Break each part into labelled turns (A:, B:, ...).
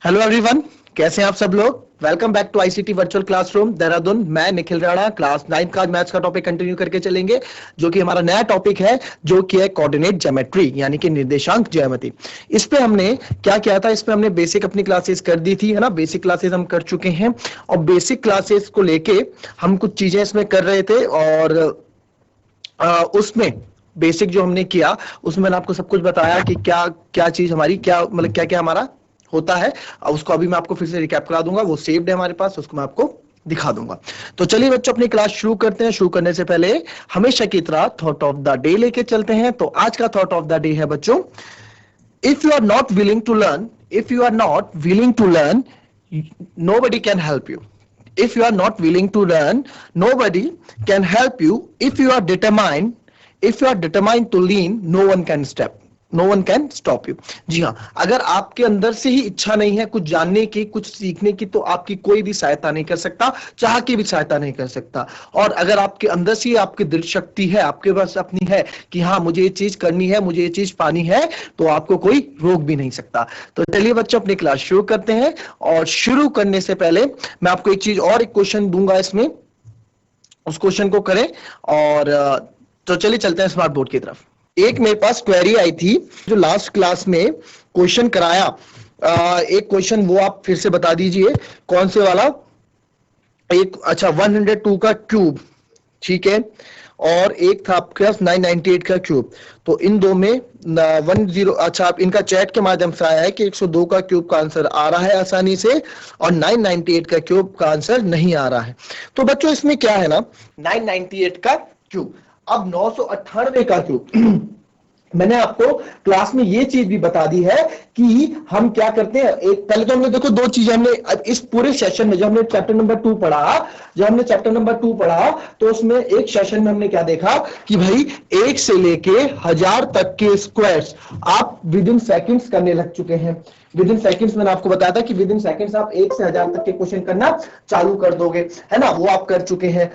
A: Hello everyone, कैसे हैं आप सब लोग। Welcome back to ICT virtual classroom Dehradun. मैं निखिल राणा क्लास 9 का मैथ्स का टॉपिक कंटिन्यू करके चलेंगे, जो कि हमारा नया टॉपिक है, जो कि है कोऑर्डिनेट ज्योमेट्री यानी कि निर्देशांक ज्यामिति। इस पे हमने क्या किया था, इस पे हमने बेसिक अपनी क्लासेस कर दी थी, है ना। बेसिक क्लासेस हम कर चुके हैं और बेसिक क्लासेस को लेके हम कुछ चीजें इसमें कर रहे थे और उसमें बेसिक जो हमने किया उसमें मैंने आपको सब कुछ बताया कि क्या क्या चीज हमारी क्या मतलब क्या क्या हमारा होता है। उसको अभी मैं आपको फिर से रिकैप करा दूंगा, वो सेव्ड है हमारे पास, उसको मैं आपको दिखा दूंगा। तो चलिए बच्चों, अपनी क्लास शुरू करते हैं। शुरू करने से पहले हमेशा की तरह थॉट ऑफ द डे लेके चलते हैं। तो आज का थॉट ऑफ द डे है बच्चों, if you are not willing to learn, if you are not willing to learn, nobody can help you. If you are not willing to learn, nobody can help you. If you are determined to lean, no one can stop you. जी हाँ, अगर आपके अंदर से ही इच्छा नहीं है कुछ जानने की, कुछ सीखने की, तो आपकी कोई भी सहायता नहीं कर सकता, चाह के भी सहायता नहीं कर सकता। और अगर आपके अंदर से ही आपकी दृढ़ शक्ति है, आपके पास अपनी है कि हाँ मुझे ये चीज करनी है, मुझे ये चीज पानी है, तो आपको कोई रोक भी नहीं सकता। तो चलिए बच्चों, अपनी क्लास शुरू करते हैं। और शुरू करने से पहले मैं आपको एक चीज और, एक क्वेश्चन दूंगा, इसमें उस क्वेश्चन को करें। और तो चलिए चलते हैं स्मार्ट बोर्ड की तरफ। एक मेरे पास क्वेरी आई थी जो लास्ट क्लास में क्वेश्चन कराया। एक क्वेश्चन वो आप फिर से बता दीजिए, कौन से वाला। एक अच्छा 102 का क्यूब, ठीक है, और एक था आपके पास 998 का क्यूब। तो इन दो में 10, अच्छा आप इनका चैट के माध्यम से आया है कि 102 का क्यूब का आंसर आ रहा है आसानी से और 998 का क्यूब का आंसर नहीं आ रहा है। तो बच्चों इसमें क्या है ना, 998 का क्यूब, अब 998 का क्यूब मैंने आपको क्लास में ये चीज भी बता दी है कि हम क्या करते हैं। एक पहले तो हमने देखो दो चीजें हमने इस पूरे सेशन में, जब हमने चैप्टर नंबर 2 पढ़ा, तो उसमें एक सेशन में हमने क्या देखा कि भाई 1 से लेके 1000 तक के स्क्वायर्स आप विद इन सेकेंड्स करने लग चुके हैं। विद इन सेकेंड्स मैंने आपको बताया था कि विद इन सेकेंड्स आप 1 से 1000 तक के क्वेश्चन करना चालू कर दोगे, है ना, वो आप कर चुके हैं।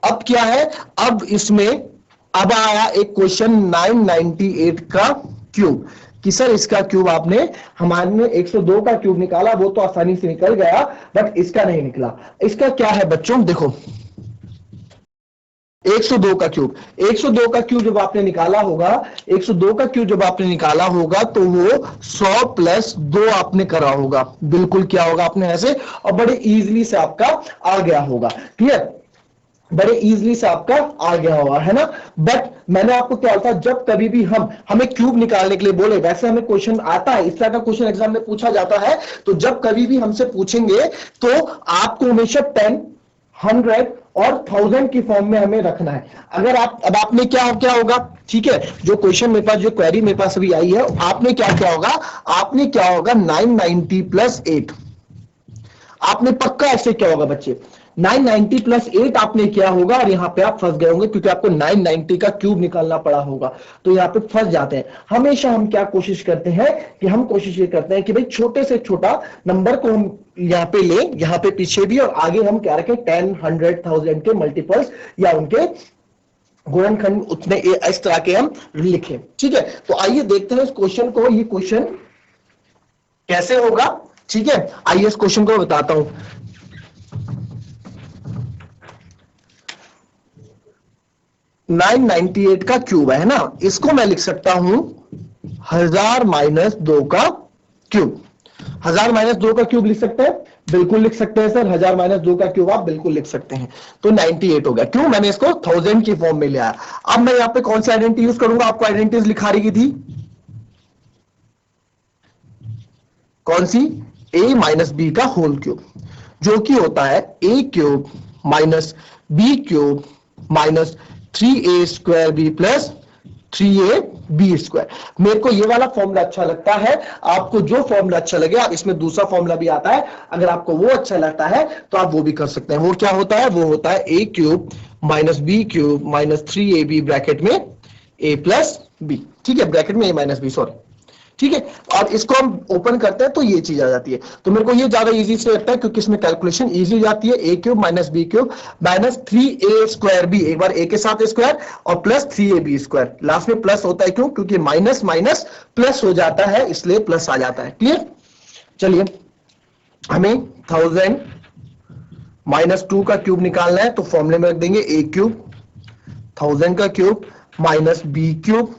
A: अब क्या है, अब इसमें अब आया एक क्वेश्चन 998 का क्यूब, कि सर इसका क्यूब आपने हमारे में 102 का क्यूब निकाला, वो तो आसानी से निकल गया, बट इसका नहीं निकला। इसका क्या है बच्चों, देखो 102 का क्यूब, 102 का क्यूब जब आपने निकाला होगा, 102 का क्यूब जब आपने निकाला होगा तो वो 100 प्लस 2 आपने करा होगा। बिल्कुल क्या होगा आपने ऐसे, और बड़े इजीली से आपका आ गया होगा। क्लियर, बड़े इजीली से आपका आ गया होगा, है ना। बट मैंने आपको क्या होता है, जब कभी भी हमें क्यूब निकालने के लिए बोले, वैसे हमें क्वेश्चन आता है, इस तरह का क्वेश्चन एग्जाम में पूछा जाता है, तो जब कभी भी हमसे पूछेंगे तो आपको हमेशा 10, 100 और 1000 की फॉर्म में हमें रखना है। अगर आप, अब आपने क्या होगा, ठीक है, जो क्वेश्चन मेरे पास, जो क्वेरी मेरे पास अभी आई है, आपने क्या होगा 990 प्लस 8, आपने पक्का ऐसे क्या होगा बच्चे, 990 प्लस 8 आपने किया होगा, और यहां पे आप फंस गए होंगे क्योंकि आपको 990 का क्यूब निकालना पड़ा होगा, तो यहां पे फंस जाते हैं। हमेशा हम क्या कोशिश करते हैं कि हम कोशिश ये करते हैं कि भाई छोटे से छोटा नंबर को हम यहां पे लें, यहां पे पीछे भी, और आगे हम क्या रखें, 10, 100, 1000 के मल्टीपल्स या उनके गुणनखंड उतने इस तरह के हम लिखें। ठीक है, तो आइए देखते हैं इस क्वेश्चन को, ये क्वेश्चन कैसे होगा। ठीक है, आइए इस क्वेश्चन को बताता हूं। 998 का क्यूब है ना, इसको मैं लिख सकता हूं 1000 माइनस 2 का क्यूब। 1000 माइनस 2 का क्यूब लिख सकते हैं, बिल्कुल लिख सकते हैं सर, 1000 माइनस 2 का क्यूब आप बिल्कुल लिख सकते हैं। तो 98 हो गया, क्यों, मैंने इसको 1000 की फॉर्म में लिया। अब मैं यहां पे कौन सी आइडेंटिटी यूज करूंगा, आपको आइडेंटिटीज लिखा रही थी, कौन सी, a माइनस बी का होल क्यूब, जो कि होता है a cube minus b cube minus 3a square b plus 3ab square. मेरे को ये वाला फॉर्मूला अच्छा लगता है, आपको जो फॉर्मूला अच्छा लगे, आप इसमें दूसरा फॉर्मूला भी आता है, अगर आपको वो अच्छा लगता है तो आप वो भी कर सकते हैं। वो क्या होता है, वो होता है a cube minus b cube minus 3ab bracket में a प्लस बी, ठीक है, ब्रैकेट में a माइनस बी, सॉरी, ठीक है। और इसको हम ओपन करते हैं तो ये चीज आ जाती है। तो मेरे को ये ज्यादा इजी से लगता है क्योंकि इसमें कैलकुलेशन इजी जाती है। A cube minus b cube minus 3a square b, एक बार a के साथ स्क्वायर और प्लस 3ab स्क्वायर, लास्ट में प्लस होता है, क्यों, क्योंकि माइनस माइनस प्लस हो जाता है, इसलिए प्लस आ जाता है। क्लियर, चलिए हमें 1000 -2 का क्यूब निकालना है, तो फॉर्मूले में रख देंगे a क्यूब 1000 का cube minus b cube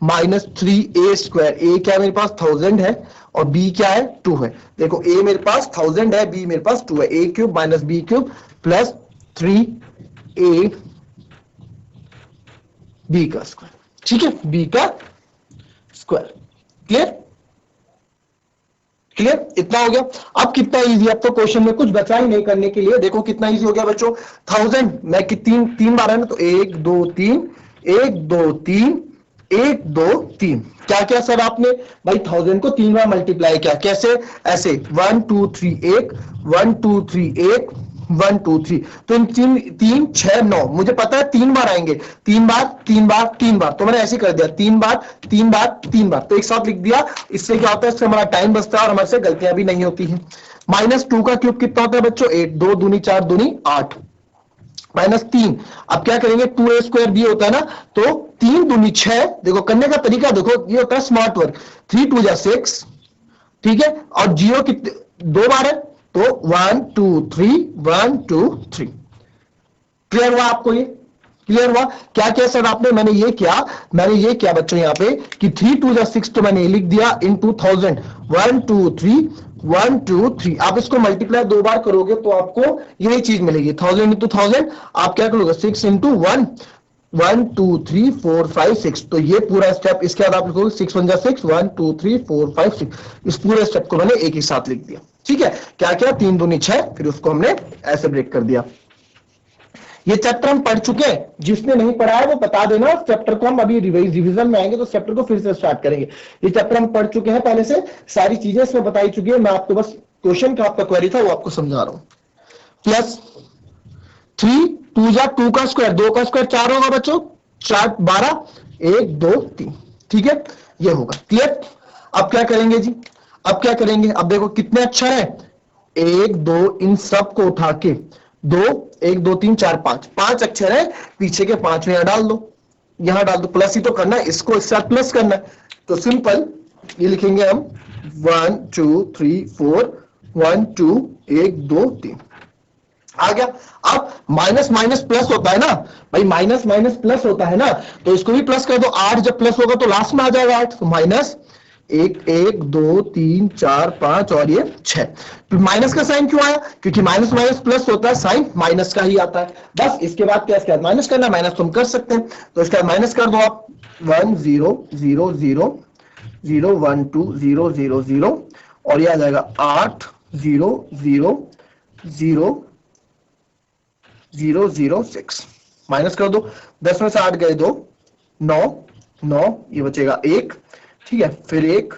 A: -3a²। a क्या है मेरे पास 1000 है और b क्या है 2 है। देखो a मेरे पास 1000 है, b मेरे पास 2 है। a cube minus b cube plus 3a b का स्क्वायर। ठीक है, b का स्क्वायर। क्लियर क्लियर, इतना हो गया। अब कितना इजी, अब तो क्वेश्चन में कुछ बचा ही नहीं करने के लिए। देखो कितना इजी हो गया बच्चों। 1000 मैं तीन तीन बार है ना, तो 1 2 3 1 2 3 1 2 3। क्या क्या सर आपने भाई 1000 को 3 बार मल्टीप्लाई किया, कैसे? ऐसे 1 2 3 1 1 2 3 1 1 2 3। तो इन 3 6 9, मुझे पता है 3 बार आएंगे, 3 बार 3 बार 3 बार, तो मैंने ऐसे कर दिया 3 बार 3 बार 3 बार, तो एक साथ लिख दिया। इससे क्या होता है, इससे हमारा टाइम बचता है और हमारे से गलतियां भी नहीं होती हैं। -2 का क्यूब कितना होता है बच्चों 8, 2 दूनी 4 दूनी 8 -3। अब क्या करेंगे 2a² भी होता है ना, तो 3 दूनी 6। देखो करने का तरीका देखो, ये होता है स्मार्ट वर्क। 3 2 6, ठीक है, और 0 कितने 2 बार है, तो 1 2 3 1 2 3। क्लियर हुआ आपको? ये क्लियर हुआ? क्या क्या सर आपने, मैंने ये किया बच्चों यहाँ पे कि 3 2 6, तो मैंने लिख दिया इन 2000 1 2 3 1 2 3। आप इसको मल्टीप्लाई 2 बार करोगे तो आपको यही चीज मिलेगी 1000 इंटू 1000। आप क्या करोगे 6 इंटू 1 1 2 3 4 5 6। तो ये पूरा स्टेप, इसके बाद आप लिखोगे 6 1 6 1 2 3 4 5 6। इस पूरे स्टेप को मैंने एक ही साथ लिख दिया। ठीक है, क्या क्या 3 दूनी 6, फिर उसको हमने ऐसे ब्रेक कर दिया। ये चैप्टर हम पढ़ चुके हैं, जिसने नहीं पढ़ा है वो बता देना। चैप्टर को हम अभी रिवीजन में आएंगे तो चैप्टर को फिर से स्टार्ट करेंगे। ये चैप्टर हम पढ़ चुके हैं पहले से, सारी चीजें इसमें बताई चुकी है। मैं आपको बस क्वेश्चन का आपका क्वेरी था वो आपको समझा रहा हूं। प्लस 3 2 जा 2 का स्क्वायर, 2 का स्क्वायर 4 होगा बच्चों, 4 12 1 2 3। ठीक है, ये होगा। क्लियर? अब क्या करेंगे जी, अब क्या करेंगे, अब देखो कितने अक्षर है 1 2, इन सब को उठा के 2 1 2 3 4 5 5 अक्षर है, पीछे के 5 यहां डाल दो, यहां डाल दो। प्लस ही तो करना है, इसको इसके साथ प्लस करना है, तो सिंपल ये लिखेंगे हम 1 2 3 4 1 2 1 2 3 आ गया। अब माइनस माइनस प्लस होता है ना भाई, माइनस माइनस प्लस होता है ना, तो इसको भी प्लस कर दो। 8 जब प्लस होगा तो लास्ट में आ जाएगा 8, तो माइनस 1 1 2 3 4 5 और ये 6। माइनस का साइन क्यों आया? क्योंकि माइनस माइनस प्लस होता है, साइन माइनस का ही आता है। बस इसके बाद क्या, इसके बाद माइनस करना, माइनस तुम कर सकते हैं, तो इसके बाद माइनस कर दो आप 1 0 0 0 0 1 2 0 0 0 और ये आ जाएगा 8 0 0 0 0 0 6। माइनस कर दो, 10 में से 8 गए 2 9 9, ये बचेगा 1। ठीक है, फिर 1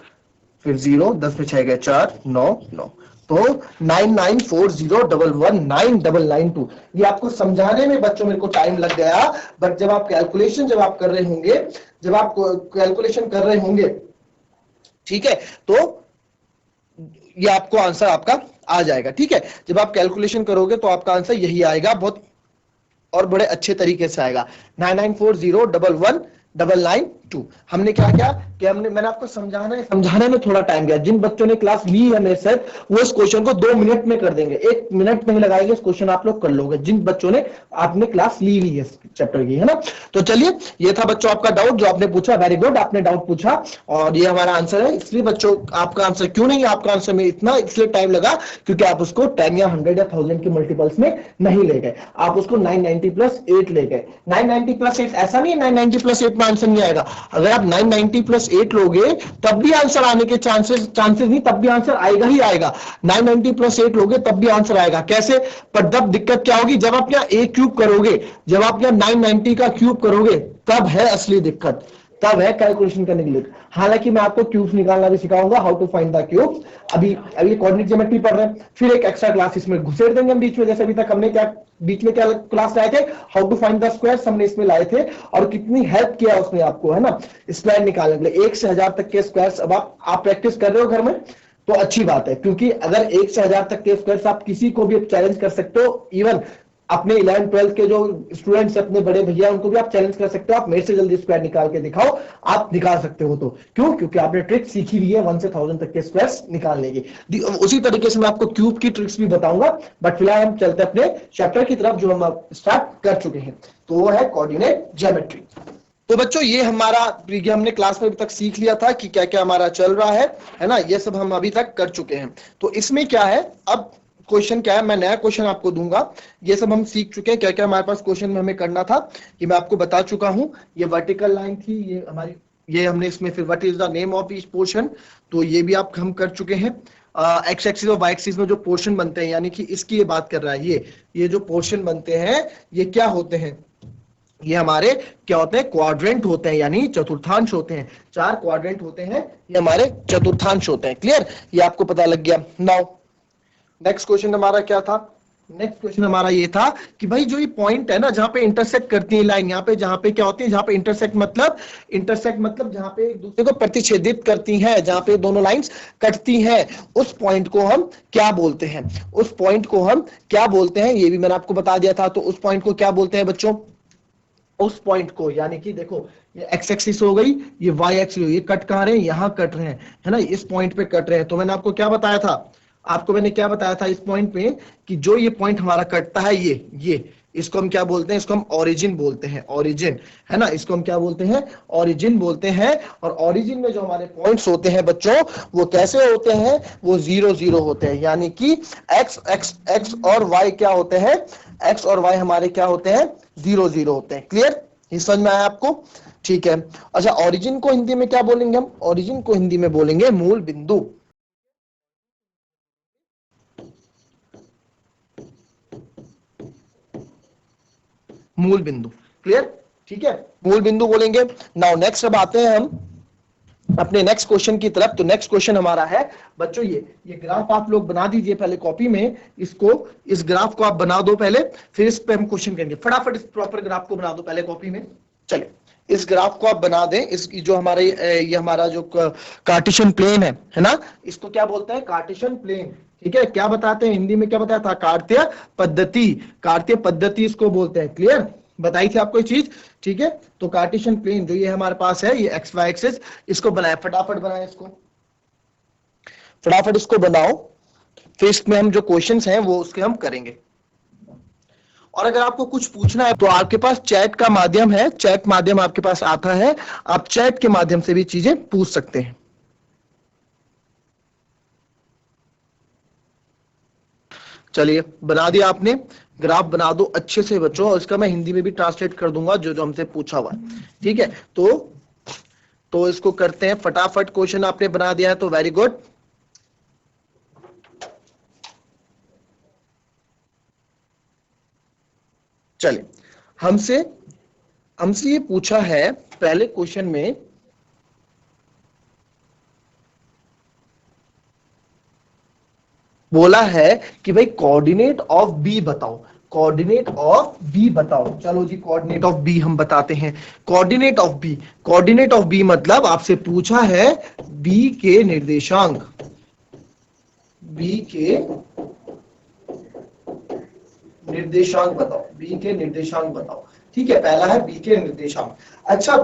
A: फिर 0, 10 में 6 गए 4 9 9। तो 9940119992। ये आपको समझाने में बच्चों मेरे को टाइम लग गया, बट जब आप कैलकुलेशन जब आप कर रहे होंगे, जब आप कैलकुलेशन कर रहे होंगे, ठीक है, तो ये आपको आंसर आपका आ जाएगा। ठीक है, जब आप कैलकुलेशन करोगे तो आपका आंसर यही आएगा, बहुत और बड़े अच्छे तरीके से आएगा। 9940119992। हमने क्या किया कि मैंने आपको समझाने में थोड़ा टाइम गया। जिन बच्चों ने क्लास ली है मेरे से, वो इस क्वेश्चन को 2 मिनट में कर देंगे, 1 मिनट नहीं लगाएंगे, इस क्वेश्चन आप लोग कर लोगे, जिन बच्चों ने आपने क्लास ली है चैप्टर की, है ना। तो चलिए, ये था बच्चों आपका डाउट जो आपने पूछा। वेरी गुड, आपने डाउट पूछा और ये हमारा आंसर है। इसलिए बच्चों आपका आंसर क्यों नहीं है, आपका आंसर में इतना इसलिए टाइम लगा क्योंकि आप उसको 10 या 100 या 1000 के मल्टीपल्स में नहीं ले गए, आप उसको 990 + 8 ले गए। 990 + 8 ऐसा नहीं है 990 + 8 में आंसर नहीं आएगा। अगर आप 990 + 8 लोगे तब भी आंसर आने के चांसेस नहीं, तब भी आंसर आएगा ही आएगा। 990 + 8 लोगे तब भी आंसर आएगा। कैसे? पर तब दिक्कत क्या होगी, जब आप यहाँ a क्यूब करोगे, जब आप यहाँ 990 का क्यूब करोगे, तब है असली दिक्कत, तब है कैलकुलेशन करने के लिए। हालांकि मैं आपको क्यूब्स निकालना भी सिखाऊंगा, how to find the cubes. अभी कोऑर्डिनेट ज्योमेट्री पढ़ रहे हैं, फिर एक एक्स्ट्रा क्लास इसमें घुसेड़ देंगे हम बीच में। जैसे अभी तक हमने क्या बीच में क्या क्लास लाए थे, how to find the squares हमने इसमें लाए थे, और कितनी हेल्प किया उसने आपको, है ना, स्क्वायर निकालने के लिए। 1 से 1000 तक के स्क्वायर्स अब आप प्रैक्टिस कर रहे हो घर में, तो अच्छी बात है, क्योंकि अगर 1 से 1000 तक के स्क्वायर्स आप किसी को भी चैलेंज कर सकते हो। इवन अपने 11th 12th के जो स्टूडेंट्स अपने बड़े भैया उनको भी आप चैलेंज कर सकते हो, आप मेरे से जल्दी स्क्वायर निकाल के दिखाओ, आप निकाल सकते हो। तो क्यों? क्योंकि आपने ट्रिक सीखी हुई है 1 से 1000 तक के स्क्वायर्स निकालने की। उसी तरीके से मैं आपको क्यूब की ट्रिक्स भी बताऊंगा, बट फिलहाल हम चलते अपने चैप्टर की तरफ जो हम स्टार्ट कर चुके हैं, तो वो है कोऑर्डिनेट ज्योमेट्री। तो बच्चों ये हमारा हमने क्लास में अभी तक सीख लिया था कि क्या क्या हमारा चल रहा है ना, ये सब हम अभी तक कर चुके हैं। तो इसमें क्या है, अब क्वेश्चन क्या है, मैं नया क्वेश्चन आपको दूंगा। ये सब हम सीख चुके हैं, क्या क्या हमारे पास क्वेश्चन में हमें करना था ये मैं आपको बता चुका हूं। ये वर्टिकल लाइन थी, ये हमारी, ये हमने इसमें फिर what is the name of each portion, तो ये भी आप हम कर चुके हैं। एक्स एक्सिस और वाई एक्सिस में जो पोर्शन बनते हैं, यानी कि इसकी ये बात कर रहा है, ये जो पोर्शन बनते हैं ये क्या होते हैं, ये हमारे क्या होते हैं, क्वाड्रेंट होते हैं, यानी चतुर्थांश होते हैं। 4 क्वाड्रेंट होते हैं, ये हमारे चतुर्थांश होते हैं। क्लियर, ये आपको पता लग गया। नाउ नेक्स्ट क्वेश्चन हमारा क्या था, नेक्स्ट क्वेश्चन हमारा ये था कि भाई जो ये पॉइंट है ना जहां पे इंटरसेक्ट करती है लाइन, यहाँ पे जहां पे क्या होती है, जहां पे इंटरसेक्ट मतलब जहां पे एक दूसरे को प्रतिच्छेदित करती है, जहां पे दोनों लाइंस कटती हैं, उस पॉइंट को हम क्या बोलते हैं, उस पॉइंट को हम क्या बोलते हैं, ये भी मैंने आपको बता दिया था। तो उस पॉइंट को क्या बोलते हैं बच्चों, उस पॉइंट को, यानी कि देखो ये एक्स एक्सिस हो गई, ये वाई एक्सिस, ये कट कहां रहे हैं, यहां कट रहे हैं, है ना, इस पॉइंट पे कट रहे हैं। तो मैंने आपको क्या बताया था, आपको मैंने क्या बताया था इस पॉइंट पे, कि जो ये पॉइंट हमारा कटता है, ये इसको हम क्या बोलते हैं, इसको हम ओरिजिन बोलते हैं, ओरिजिन, है ना, इसको हम क्या बोलते हैं, ओरिजिन बोलते हैं। और ओरिजिन में जो हमारे पॉइंट्स होते हैं बच्चों, वो कैसे होते हैं, वो 0 0 होते हैं, यानी कि एक्स और वाई क्या होते हैं, एक्स और वाई हमारे क्या होते हैं, 0 0 होते हैं। क्लियर, ये समझ में आया आपको? ठीक है। अच्छा, ओरिजिन को हिंदी में क्या बोलेंगे हम, ओरिजिन को हिंदी में बोलेंगे मूल बिंदु। मूल बिंदु, क्लियर, ठीक है, मूल बिंदु बोलेंगे। नाउ नेक्स्ट अब आते हैं हम अपने नेक्स्ट क्वेश्चन की तरफ। तो नेक्स्ट क्वेश्चन हमारा है बच्चों, ये ग्राफ आप लोग बना दीजिए पहले कॉपी में, इसको, इस ग्राफ को आप बना दो पहले, फिर इस पे हम क्वेश्चन करेंगे। फटाफट इस प्रॉपर ग्राफ को बना दो पहले कॉपी में। चलिए इस ग्राफ को आप बना दें, इस जो हमारे ये हमारा जो कार्टेशियन प्लेन है ना, इसको क्या बोलते हैं, कार्टेशियन प्लेन। ठीक है, क्या बताते हैं हिंदी में, क्या बताया था, कार्तीय पद्धति, कार्तीय पद्धति इसको बोलते हैं। क्लियर, बताई थी आपको ये चीज। ठीक है, तो कार्टेशियन प्लेन जो ये हमारे पास है, ये एक्स वाई एक्सिस, इसको बनाए, फटाफट बनाए इसको, फटाफट इसको बनाओ, फिर इसमें हम जो क्वेश्चंस हैं वो उसके हम करेंगे। और अगर आपको कुछ पूछना है तो आपके पास चैट का माध्यम है, चैट माध्यम आपके पास आता है, आप चैट के माध्यम से भी चीजें पूछ सकते हैं। चलिए बना दिया आपने, ग्राफ बना दो अच्छे से बच्चों, और इसका मैं हिंदी में भी ट्रांसलेट कर दूंगा जो जो हमसे पूछा हुआ है। ठीक है, तो इसको करते हैं फटाफट। क्वेश्चन आपने बना दिया है तो वेरी गुड। चलिए, हमसे हमसे ये पूछा है पहले क्वेश्चन में, बोला है कि भाई कोऑर्डिनेट ऑफ बी बताओ, कोऑर्डिनेट ऑफ बी बताओ। चलो जी, कोऑर्डिनेट ऑफ बी हम बताते हैं। Coordinate of B, coordinate of B मतलब आपसे पूछा है बी के निर्देशांक, बी के निर्देशांक बताओ, बी के निर्देशांक बताओ। ठीक है, पहला है बी के निर्देशांक। अच्छा,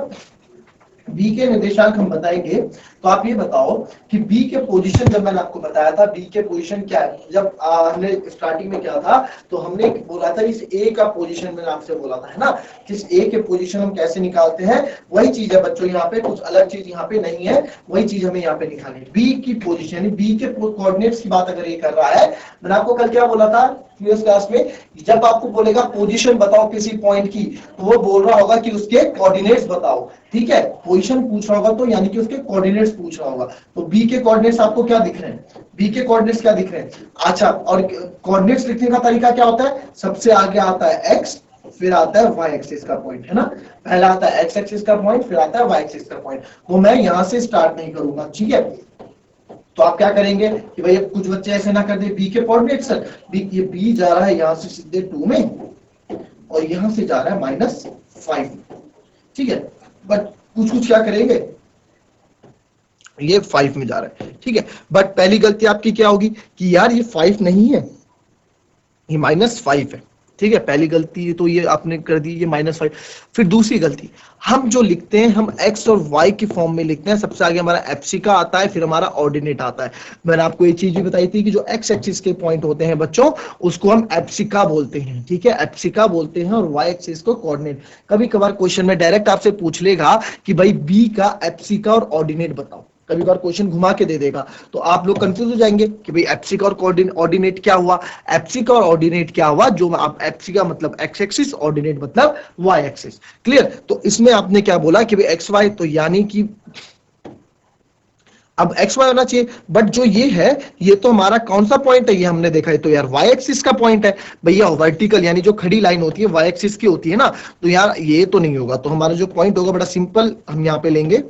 A: बी के निर्देशांक हम बताएंगे, तो आप ये बताओ कि बी के पोजीशन, जब मैंने आपको बताया था बी के पोजीशन क्या है, जब हमने स्टार्टिंग में क्या था, तो हमने बोला था इस ए का पोजीशन मैंने आपसे बोला था, है ना, किस ए के पोजीशन हम कैसे निकालते हैं, वही चीज है बच्चों, यहाँ पे कुछ अलग चीज यहाँ पे नहीं है, वही चीज हमें यहाँ पे निकालनी है। बी की पोजीशन, बी के कोऑर्डिनेट्स की बात अगर ये कर रहा है, मैंने आपको कल क्या बोला था प्रीवियस क्लास में, जब आपको बोलेगा पोजीशन बताओ किसी पॉइंट की, तो वो बोल रहा होगा कि उसके कोऑर्डिनेट्स बताओ। ठीक है, पोजीशन पूछ रहा होगा तो यानी कि उसके कोऑर्डिनेट्स पूछ रहा होगा। तो बी के कोऑर्डिनेट्स आपको क्या दिख रहे हैं, बी के कोऑर्डिनेट्स क्या दिख रहे हैं। अच्छा, और कोऑर्डिनेट्स लिखने का तरीका क्या होता है, सबसे आगे आता है एक्स, फिर आता है वाई एक्सिस का पॉइंट, है ना, पहला आता है एक्स एक्सिस का पॉइंट, फिर आता है वाई एक्सिस का पॉइंट। वो मैं यहां से स्टार्ट नहीं करूंगा। ठीक है, तो आप क्या करेंगे कि भाई कुछ बच्चे ऐसे ना कर दे, बी के कोऑर्डिनेट्स, ये बी जा रहा है यहां से सीधे 2 में, और यहां से जा रहा है -5। ठीक है, बट कुछ कुछ क्या करेंगे, ये 5 में जा रहा है। ठीक है, बट पहली गलती आपकी क्या होगी कि यार ये 5 नहीं है, ये -5 है। ठीक है, पहली गलती तो ये आपने कर दी, ये -5। फिर दूसरी गलती, हम जो लिखते हैं हम x और y की फॉर्म में लिखते हैं, सबसे आगे हमारा एप्सिका आता है, फिर हमारा ऑर्डिनेट आता है। मैंने आपको ये चीज भी बताई थी कि जो x एक्सिस के पॉइंट होते हैं बच्चों, उसको हम एप्सिका बोलते हैं। ठीक है, एप्सिका बोलते हैं, और y एक्सिस को कोऑर्डिनेट। कभी कभार क्वेश्चन में डायरेक्ट आपसे पूछ लेगा कि भाई b का एप्सिका और ऑर्डिनेट बताओ, कभी बार क्वेश्चन घुमा के दे देगा, तो आप लोग कंफ्यूज हो जाएंगे कि भाई एप्सिका और ऑर्डिनेट क्या हुआ। एप्सिका और ऑर्डिनेट क्या हुआ, जो आप एप्सिका मतलब एक्स एक्सिस, ऑर्डिनेट मतलब वाई एक्सिस। क्लियर? तो इसमें आपने क्या बोला कि भाई एक्स वाई, तो यानी कि अब एक्स वाई होना चाहिए, बट जो ये है, ये तो हमारा कौन सा पॉइंट है, ये हमने देखा है तो यार वाई एक्सिस का पॉइंट है भैया। वर्टिकल यानी जो खड़ी लाइन होती है वाई एक्सिस की होती है ना, तो यार ये तो नहीं होगा। तो हमारा जो पॉइंट होगा बड़ा सिंपल हम यहां पे लेंगे,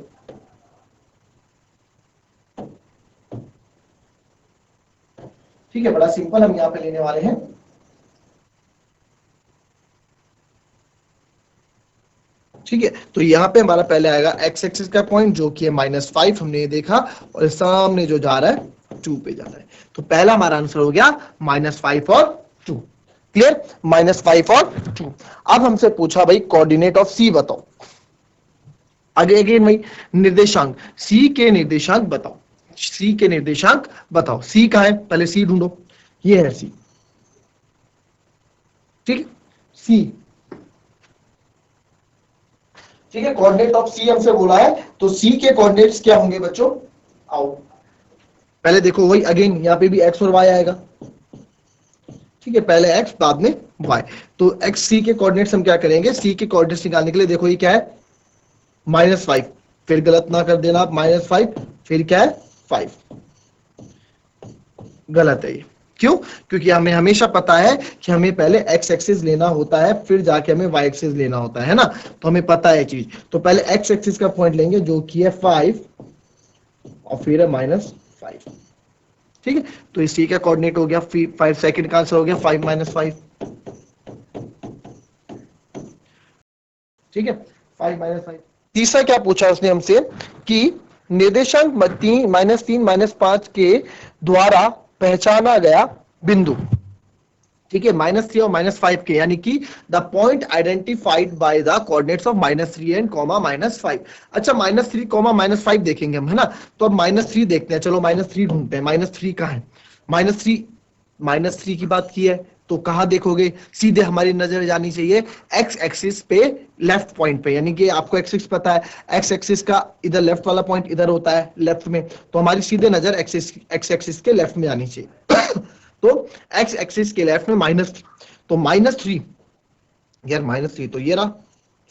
A: ठीक है, बड़ा सिंपल हम यहां पे लेने वाले हैं। ठीक है, तो यहां पे हमारा पहले आएगा एक्स एक्सिस का पॉइंट जो कि है -5, हमने ये देखा, और सामने जो जा रहा है 2 पे जा रहा है। तो पहला हमारा आंसर हो गया -5 और 2। क्लियर? -5 और 2। अब हमसे पूछा भाई कोऑर्डिनेट ऑफ सी बताओ। आगे अगेन भाई निर्देशांक, सी के निर्देशांक बताओ, सी के निर्देशांक बताओ। सी कहां है, पहले सी ढूंढो, ये है सी। ठीक, सी, ठीक है, कोऑर्डिनेट ऑफ सी हमसे बोला है, तो सी के कोऑर्डिनेट्स क्या होंगे बच्चों? आओ पहले देखो, वही अगेन यहाँ पे भी एक्स और वाई आएगा। ठीक है, पहले एक्स बाद में वाई। तो एक्स सी के कोऑर्डिनेट्स हम क्या करेंगे, सी के कोऑर्डिनेट्स निकालने के लिए देखो ये क्या है, -5। फिर गलत ना कर देना आप, -5 फिर क्या है 5, गलत है ये। क्यों? क्योंकि हमें हमेशा पता है कि हमें पहले एक्स एक्सिस लेना होता है, फिर जाके हमें वाई एक्सिस लेना होता है ना, तो हमें पता है चीज। तो पहले एक्स एक्सिस का पॉइंट लेंगे जो कि है 5, और फिर है -5। ठीक है, तो इसी का कोऑर्डिनेट हो गया 5, सेकंड का आंसर हो गया 5 -5। ठीक है, 5 -5। तीसरा क्या पूछा उसने हमसे कि निर्देशांक 3 -5 के द्वारा पहचाना गया बिंदु। ठीक है, -3 और -5 के, यानी कि the point identified by the coordinates of -3 and -5। अच्छा, -3 -5 देखेंगे हम, है ना। तो अब -3 देखते हैं, चलो -3 ढूंढते हैं। -3 कहां है, -3 की बात की है तो कहां देखोगे, सीधे हमारी नजर जानी चाहिए एक्स एक्सिस पे, लेफ्ट पॉइंट पे। यानी कि आपको एक्सिस पता है, एक्स एक्सिस का इधर लेफ्ट वाला पॉइंट इधर होता है लेफ्ट में, तो हमारी सीधे नजर एक्स एक्सिस के लेफ्ट में आनी चाहिए। तो एक्स एक्सिस के लेफ्ट में -3, तो -3, यार -3 तो ये रहा।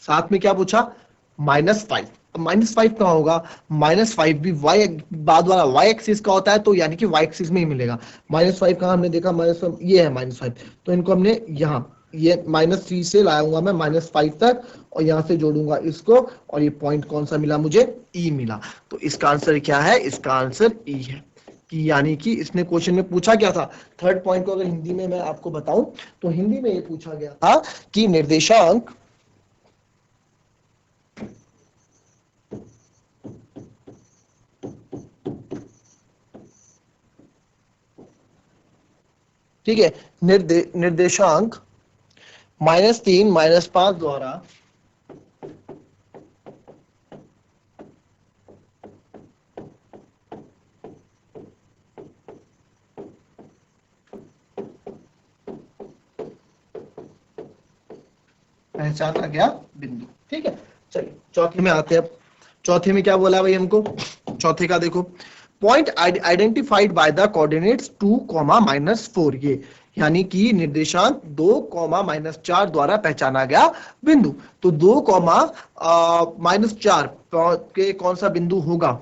A: साथ में क्या पूछा, -5। -5 कहां होगा, -5 भी वाई बाद वाला वाई एक्सिस का होता है, तो यानी कि वाई एक्सिस में ही मिलेगा। -5 कहां हमने देखा, -5 ये है -5, तो इनको हमने यहाँ ये -3 से लाऊंगा मैं -5 तक, और यहां से जोड़ूंगा इसको, और ये पॉइंट कौन सा मिला मुझे, ई मिला। तो इसका आंसर क्या है, इसका आंसर ई है। कि यानी कि इसने क्वेश्चन में पूछा क्या था, थर्ड पॉइंट को अगर हिंदी में मैं आपको बताऊं, तो हिंदी में ये पूछा गया था कि निर्देशांक ठीक है, निर्देशांक -3 -5 द्वारा पहचाना गया बिंदु। ठीक है, चलिए चौथे में आते हैं। अब चौथे में क्या बोला भाई हमको, चौथे का देखो, point identified by the coordinates 2, -4, ये यानी कि निर्देशांक 2, -4 द्वारा पहचाना गया बिंदु। तो 2, -4 के कौन सा बिंदु होगा,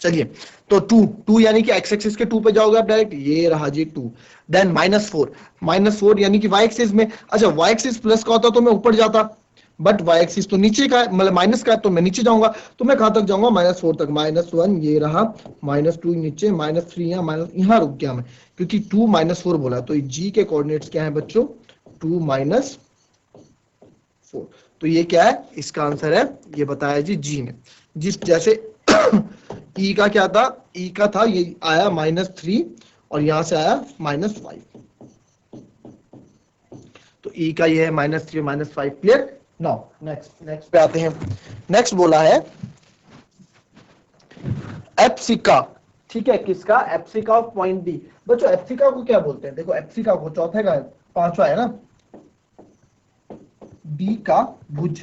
A: चलिए, तो 2 यानी कि एक्स एक्सिस के 2 पे जाओगे आप डायरेक्ट, ये रहा जी 2। देन -4 यानी कि वाई एक्सिस में। अच्छा, वाई एक्सिस प्लस का होता तो मैं ऊपर जाता, बट वाई एक्सिस तो नीचे का है, मतलब माइनस का है, तो मैं नीचे जाऊंगा। तो मैं कहां तक जाऊंगा, -4 तक। -1 ये रहा, -2 नीचे, -3 यहाँ रुक गया मैं, क्योंकि 2 -4 बोला। तो जी के कोऑर्डिनेट्स क्या है बच्चों, 2 -4। तो ये क्या है, इसका आंसर है, ये बताया जी जी ने। जिस जैसे ई का क्या था, ई का था ये आया -3, और यहां से आया -5। तो ई का ये है -3 -5 क्लियर। नाउ नेक्स्ट पे आते हैं। नेक्स्ट बोला है एप्सिका, ठीक है, किसका? एप्सिका ऑफ पॉइंट डी। बच्चों एप्सिका को क्या बोलते हैं? देखो एप्सिका को चौथे का पांचवा है ना, डी का भुज,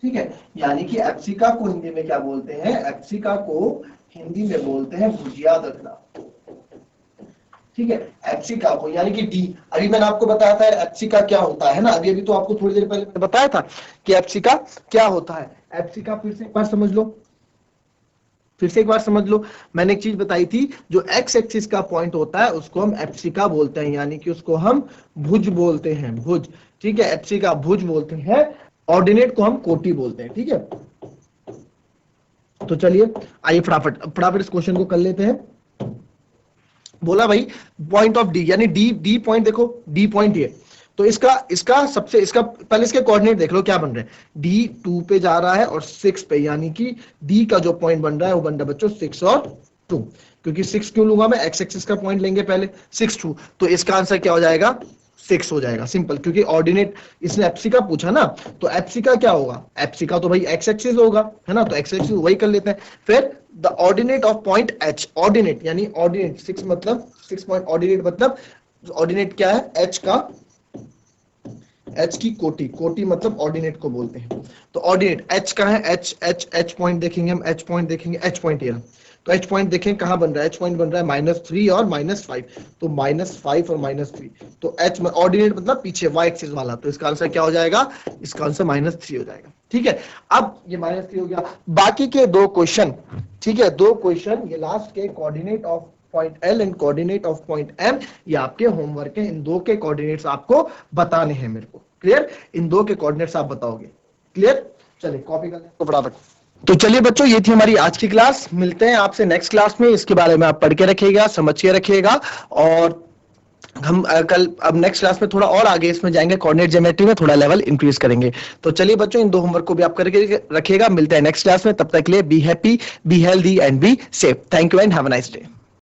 A: ठीक है, यानी कि एप्सिका को हिंदी में क्या बोलते हैं? एप्सिका को हिंदी में बोलते हैं भुज, याद रखना, ठीक है। एप्सिका को यानी कि डी, अभी मैंने आपको बताया था एप्सिका क्या होता है ना, अभी तो आपको थोड़ी देर पहले बताया था कि एप्सिका क्या होता है। एप्सिका फिर से एक बार समझ लो, फिर से एक बार समझ लो। मैंने एक चीज बताई थी, जो एक्स एक्सिस का पॉइंट होता है उसको हम एप्सिका बोलते हैं, यानी कि उसको हम भुज बोलते हैं, भुज, ठीक है, एप्सिका भुज बोलते हैं। ऑर्डिनेट को हम कोटि बोलते हैं, ठीक है। तो चलिए आइए फटाफट इस क्वेश्चन को कर लेते हैं। बोला भाई पॉइंट ऑफ डी, यानी डी पॉइंट, देखो डी पॉइंट ये, तो इसका पहले इसके कोऑर्डिनेट देख लो क्या बन रहे हैं। डी 2 पे जा रहा है और 6 पे, यानी कि डी का जो पॉइंट बन रहा है वो बन रहा है बच्चों 6 और 2, क्योंकि 6 क्यों लूंगा मैं? एक्स एक्सिस का पॉइंट लेंगे पहले, 6 2, तो इसका आंसर क्या हो जाएगा? 6 हो जाएगा, सिंपल, क्योंकि ऑर्डिनेट इसने एप्सिका पूछा ना, तो एप्सिका क्या होगा? एप्सिका तो भाई एक्स एक्सिस होगा, है ना, तो एक्स एक्सिस वही कर लेते हैं। फिर the ordinate of point H, ordinate यानी ऑर्डिनेट 6 मतलब 6 पॉइंट, ऑर्डिनेट मतलब ऑर्डिनेट क्या है? एच का, एच की कोटि, कोटि मतलब ऑर्डिनेट को बोलते हैं। तो ऑर्डिनेट एच का है, एच पॉइंट देखेंगे हम, एच पॉइंट देखेंगे, एच पॉइंट ये, तो एच पॉइंट देखें कहां बन रहा है? एच पॉइंट बन रहा है -3 और -5, तो -5 और -3, तो एच ऑर्डिनेट मतलब पीछे y एक्सिस वाला, तो इसका आंसर क्या हो जाएगा? इसका आंसर -3 हो जाएगा, ठीक है। अब ये -3 हो गया, बाकी के दो क्वेश्चन, ठीक है, दो क्वेश्चन ये लास्ट के coordinate of point L and coordinate of point M, ये आपके होमवर्क है। इन दो के कोऑर्डिनेट्स आपको बताने हैं मेरे को, क्लियर? इन दो के कोऑर्डिनेट्स आप बताओगे, क्लियर? चलिए कॉपी कर लें तो फटाफट। तो चलिए बच्चों ये थी हमारी आज की क्लास, मिलते हैं आपसे नेक्स्ट क्लास में। इसके बारे में आप पढ़ के रखिएगा, समझ के रखिएगा, और हम कल अब नेक्स्ट क्लास में थोड़ा और आगे इसमें जाएंगे, कोऑर्डिनेट ज्योमेट्री में थोड़ा लेवल इंक्रीज करेंगे। तो चलिए बच्चों इन दो होमवर्क को भी आप करके रखिएगा। मिलते हैं नेक्स्ट क्लास में, तब तक के लिए be happy, be healthy and be safe. Thank you and have a nice day.